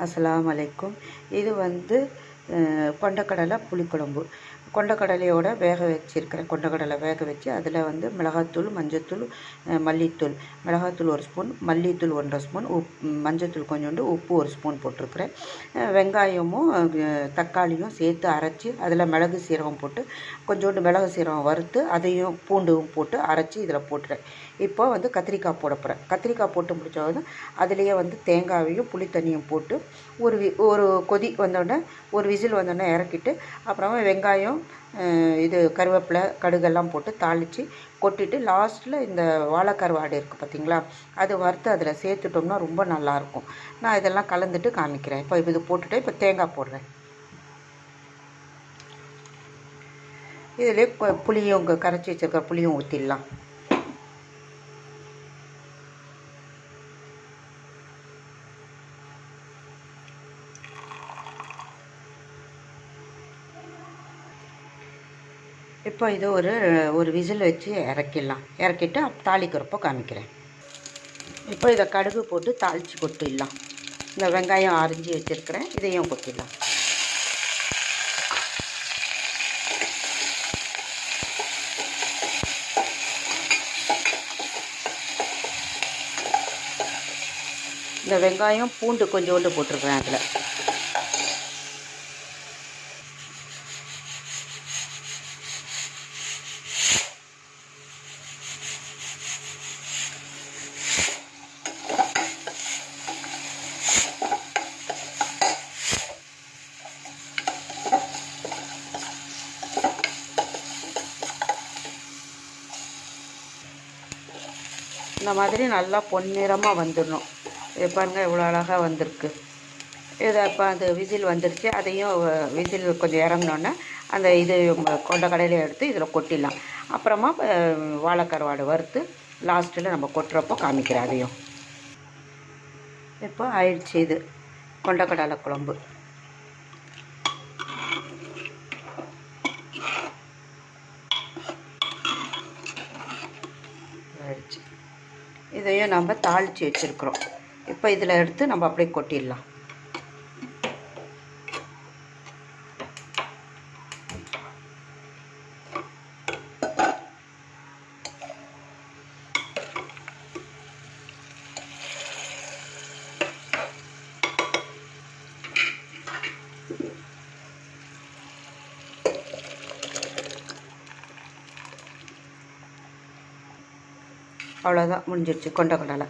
அஸ்ஸலாமு அலைக்கும். இது வந்து கொண்டக்கடலை புளிக்குழம்பு. கொண்டக்கடலையோட வேக வச்சுருக்கிறேன். கொண்டக்கடலை வேக வச்சு அதில் வந்து மிளகாத்தூள், மஞ்சத்தூள், மல்லித்தூள். மிளகாத்தூள் 1 ஸ்பூன், மல்லித்தூள் 1 1/2 ஸ்பூன், மஞ்சத்தூள் கொஞ்சோண்டு, உப்பு 1 ஸ்பூன் போட்டிருக்கிறேன். வெங்காயமும் தக்காளியும் சேர்த்து அரைச்சி அதில் மிளகு சீரகம் போட்டு கொஞ்சோண்டு மிளகு சீரகம் வறுத்து அதையும் பூண்டும் போட்டு அரைச்சி இதில் போட்டுறேன். இப்போ வந்து கத்திரிக்காய் போட போகிறேன். கத்திரிக்காய் போட்டு முடித்தோடனே அதுலேயே வந்து தேங்காயையும் புளி தண்ணியும் போட்டு ஒரு கொதி வந்தோடனே ஒரு விசில் வந்தோடனே இறக்கிட்டு அப்புறமா வெங்காயம் இது கருவேப்பிலை கடுகெல்லாம் போட்டு தாளித்து கொட்டிட்டு லாஸ்ட்டில் இந்த வாழைக்கருவாடு இருக்குது பார்த்திங்களா, அது வறுத்து அதில் சேர்த்துட்டோம்னா ரொம்ப நல்லாயிருக்கும். நான் இதெல்லாம் கலந்துட்டு காமிக்கிறேன். இப்போ இது போட்டுட்டு இப்போ தேங்காய் போடுறேன். இதிலே புளியும் கரைச்சி வச்சுருக்க புளியும் ஊற்றிடலாம். இப்போ இது ஒரு விசில் வச்சு இறக்கிடலாம். இறக்கிட்டு தாளிக்கிறப்போ காமிக்கிறேன். இப்போ இதை கடுகு போட்டு தாளித்து கொட்டிடலாம். இந்த வெங்காயம் அரிஞ்சு வச்சுருக்கிறேன், இதையும் கொட்டிடலாம். இந்த வெங்காயம் பூண்டு கொஞ்சோண்டு போட்டிருக்கிறேன் அதில். இந்த மாதிரி நல்லா பொன்னிறமாக வந்துடணும். இது பாருங்கள் எவ்வளோ அழகாக வந்திருக்கு. இதை இப்போ அந்த விசில் வந்துருச்சு. அதையும் விசில் கொஞ்சம் இறங்கினோன்னே அந்த இது கொண்டக்கடலையை எடுத்து இதில் கொட்டிடலாம். அப்புறமா வாழைக்கருவாடு வறுத்து லாஸ்ட்டில் நம்ம கொட்டுறப்போ காமிக்கிறேன் அதையும். இப்போ ஆயிடுச்சு இது கொண்டக்கடலை குழம்பு. ஆயிடுச்சு. இதையும் நம்ம தாளித்து வச்சுருக்குறோம். இப்போ இதில் எடுத்து நம்ம அப்படியே கொட்டிடலாம். அவ்வளோதான், முடிஞ்சிடுச்சு கொண்டக்கடலை.